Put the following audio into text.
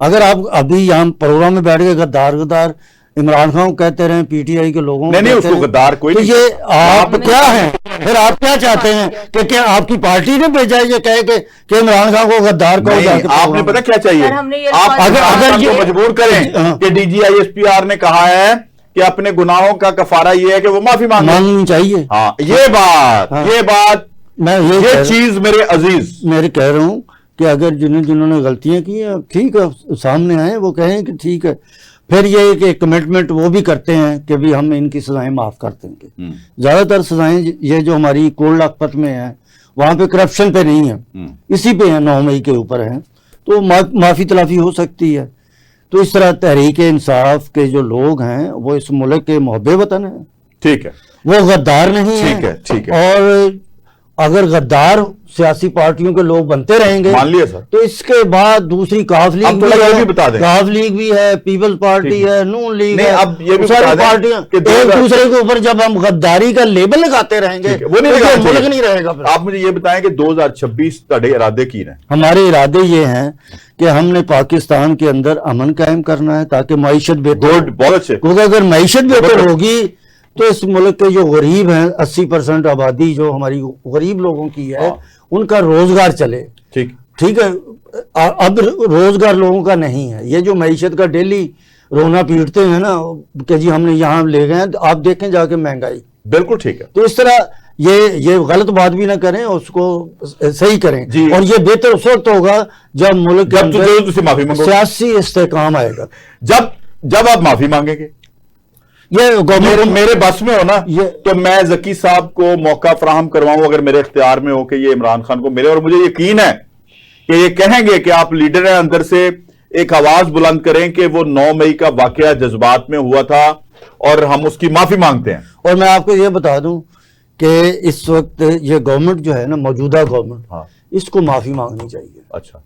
अगर आप अभी यहाँ प्रोग्राम में बैठ के गद्दार गद्दार इमरान खान को कहते रहे, पीटीआई के लोगों को नहीं कहते उसको रहे, गद्दार कोई तो नहीं। ये आप क्या हैं? फिर आप क्या चाहते हैं कि क्या आपकी पार्टी ने भेजा है ये कहे कि इमरान खान को गद्दार को नहीं, आपने पता क्या चाहिए, सर, हमने ये आप अगर ये मजबूर करें हाँ। कि DGISPR ने कहा है कि अपने गुनाहों का कफारा ये है कि वो माफी मांगे। मांगनी चाहिए। हाँ ये बात हाँ। ये बात मैं ये चीज मेरे अजीज मैं कह रहा हूँ कि अगर जिन्होंने गलतियां की हैं ठीक है, सामने आए वो कहें कि ठीक है, फिर ये कि कमिटमेंट वो भी करते हैं कि भी हम इनकी सजाएं माफ कर देंगे। ज्यादातर सजाएं ये जो हमारी कोल्ड लखपत में है वहां पे करप्शन पे नहीं है, इसी पे है, 9 मई के ऊपर है, तो माफी तलाफी हो सकती है। तो इस तरह तहरीक इंसाफ के जो लोग हैं वो इस मुल्क के मुहब्बे वतन हैं, ठीक है, वो गद्दार नहीं ठीक है, ठीक है। और अगर गद्दार सियासी पार्टियों के लोग बनते रहेंगे, मान लिया सर, तो इसके बाद दूसरी काफ लीग अब भी ये है, भी बता दें। काफ लीग भी है, पीपल्स पार्टी है, नून लीग नहीं, है, अब ये भी सारी बता दें पार्टियां कि एक दूसरे के ऊपर जब हम गद्दारी का लेबल लगाते रहेंगे ठीक है, वो नहीं तो लगाना मुल्क चाहिए। नहीं रहेगा फिर। आप मुझे ये बताएं कि 2026 ਤੁਹਾਡੇ इरादे की हैं? हमारे इरादे ये हैं कि हमने पाकिस्तान के अंदर अमन कायम करना है ताकि माइशत बेहतर हो। गुड, बहुत अच्छे। क्योंकि अगर माइशत बेहतर बहुत- होगी तो इस मुल्क के जो गरीब हैं, 80% आबादी जो हमारी गरीब लोगों की है, हाँ। उनका रोजगार चले। ठीक, ठीक है, अब रोजगार लोगों का नहीं है। ये जो मईशत का डेली रोना पीटते हैं ना कि जी हमने यहाँ ले गए हैं, तो आप देखें जाके महंगाई। बिल्कुल ठीक है। तो इस तरह ये गलत बात भी ना करें, उसको सही करें। जी। और ये बेहतर उस वक्त होगा जब मुल्क के जब अंदर जरूर तुझसे माफी मांगो, सियासी इस्तेकाम आएगा। जब आप माफी मांगेंगे, ये मेरे गवर्नमेंट मेरे बस में हो ना, ये- तो मैं जकी साहब को मौका फराहम करवाऊं, अगर मेरे इख्तियार में हो कि ये इमरान खान को मिले, और मुझे यकीन है कि ये कहेंगे कि आप लीडर हैं, अंदर से एक आवाज बुलंद करें कि वो 9 मई का वाकया जज्बात में हुआ था और हम उसकी माफी मांगते हैं। और मैं आपको ये बता दूं कि इस वक्त ये गवर्नमेंट जो है ना, मौजूदा गवर्नमेंट, हाँ। इसको माफी मांगनी चाहिए। अच्छा।